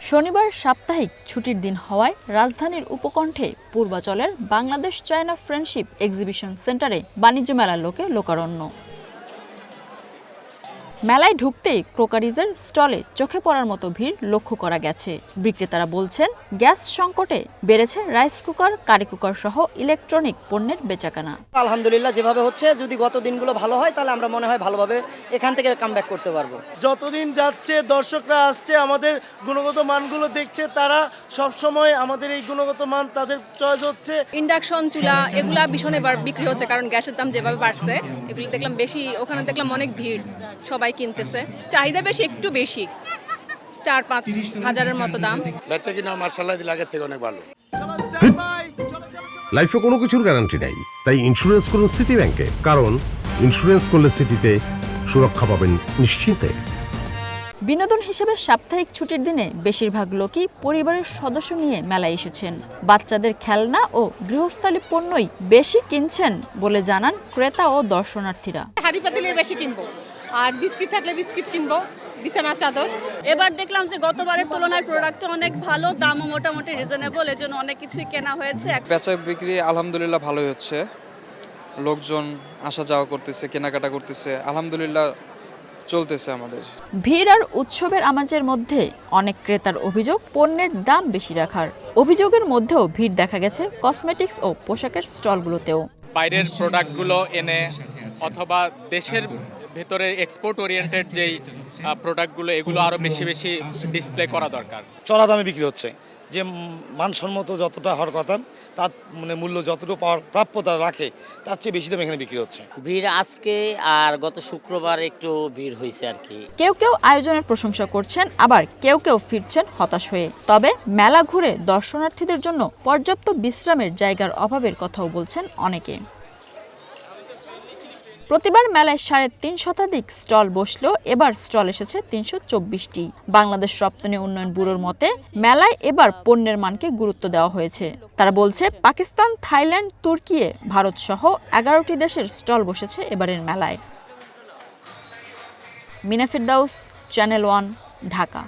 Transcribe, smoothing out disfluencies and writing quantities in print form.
শনিবার সাপ্তাহিক ছুটির দিন হওয়ায় রাজধানীর উপকণ্ঠে পূর্বাচলের বাংলাদেশ চায়না ফ্রেন্ডশিপ এক্সিবিশন সেন্টারে বাণিজ্য মেলার লোকে লোকারণ্য। মেলায় ঢুকতেই ক্রোকারিজের স্টলে চোখে পড়ার মতো ভিড় লক্ষ্য করা গেছে। বিক্রেতারা বলছেন, গ্যাস সংকটে বেড়েছে রাইস কুকার, কারি কুকার সহ ইলেকট্রনিক পণ্যের বেচাকেনা। আলহামদুলিল্লাহ, যেভাবে হচ্ছে, যদি গত দিনগুলো ভালো হয় তাহলে আমরা মনে হয় ভালোভাবে এখান থেকে কামব্যাক করতে পারবো। যতদিন যাচ্ছে দর্শকরা আসছে, আমাদের গুণগত মানগুলো দেখছে, তারা সব সময় আমাদের এই গুণগত মান তাদের চয়েস হচ্ছে। ইন্ডাকশন চুলা এগুলা ভীষণ এবার বিক্রি হচ্ছে, কারণ গ্যাসের দাম যেভাবে বাড়ছে এগুলো দেখলাম বেশি, ওখানে দেখলাম অনেক ভিড়, সবাই কিনতেছে। চাহিদা বেশি, একটু বেশি, 4-5 হাজারের মতো দাম। বেচা কিনা মার্শাল্লাহ আগের থেকে অনেক ভালো। লাইফে কোনো কিছুর গ্যারান্টি নাই, তাই ইন্স্যুরেন্স করুন সিটি ব্যাংকে, কারণ ইন্স্যুরেন্স করলে সিটিতে সুরক্ষা পাবেন নিশ্চিন্তে। বিনোদন হিসেবে সাপ্তাহিক ছুটির দিনে বেশিরভাগ লোকই পরিবারের সদস্য নিয়ে মেলায় এসেছেন। বাচ্চাদের খেলনা ও গৃহস্থালী পণ্যই বেশি কিনছেন বলে জানান ক্রেতা ও দর্শনার্থীরা। হাড়ি পাতিলে বেশি কিনবো, আর বিস্কিট থাকলে বিস্কিট কিনবো, বিছানা চাদর। এবার দেখলাম যে গতবারের তুলনায় প্রোডাক্টটা অনেক ভালো, দামও মোটামুটি রিজনেবল, এজন্য অনেক কিছুই কেনা হয়েছে। বেচা বিক্রি আলহামদুলিল্লাহ ভালোই হচ্ছে, লোকজন আসা যাওয়া করতেছে, কেনাকাটা করতেছে, আলহামদুলিল্লাহ চলতেছে আমাদের। ভিড় আর উৎসবের আমেজের মধ্যে অনেক ক্রেতার অভিযোগ পণ্যের দাম বেশি রাখার। অভিযোগের মধ্যেও ভিড় দেখা গেছে কসমেটিক্স ও পোশাকের স্টলগুলোতেও। বাইরের প্রোডাক্টগুলো এনে অথবা দেশের ভেতরে এক্সপোর্ট ওরিয়েন্টেড যেই প্রোডাক্টগুলো, এগুলো আরও বেশি বেশি ডিসপ্লে করা দরকার। চড়া দামে বিক্রি হচ্ছে, যে মানসম্মত যতটা হওয়ার কথা, তার মানে মূল্য যতটুকু পাওয়ার প্রাপ্যতা রাখে তার চেয়ে বেশি দামে এখানে বিক্রি হচ্ছে। ভিড় আজকে আর গত শুক্রবার একটু ভিড় হয়েছে আর কি। কেউ কেউ আয়োজনের প্রশংসা করছেন, আবার কেউ কেউ ফিরছেন হতাশ হয়ে। তবে মেলা ঘুরে দর্শনার্থীদের জন্য পর্যাপ্ত বিশ্রামের জায়গার অভাবের কথাও বলছেন অনেকে। প্রতিবার মেলায় 3.5 শতাধিক স্টল বসলেও এবার স্টল এসেছে 324টি। বাংলাদেশ রপ্তানি উন্নয়ন ব্যুরোর মতে মেলায় এবার পণ্যের মানকে গুরুত্ব দেওয়া হয়েছে। তারা বলছে, পাকিস্তান, থাইল্যান্ড, তুর্কি, ভারত সহ 11টি দেশের স্টল বসেছে এবারের মেলায়। মিনা ফিরদাউস, চ্যানেল 1, ঢাকা।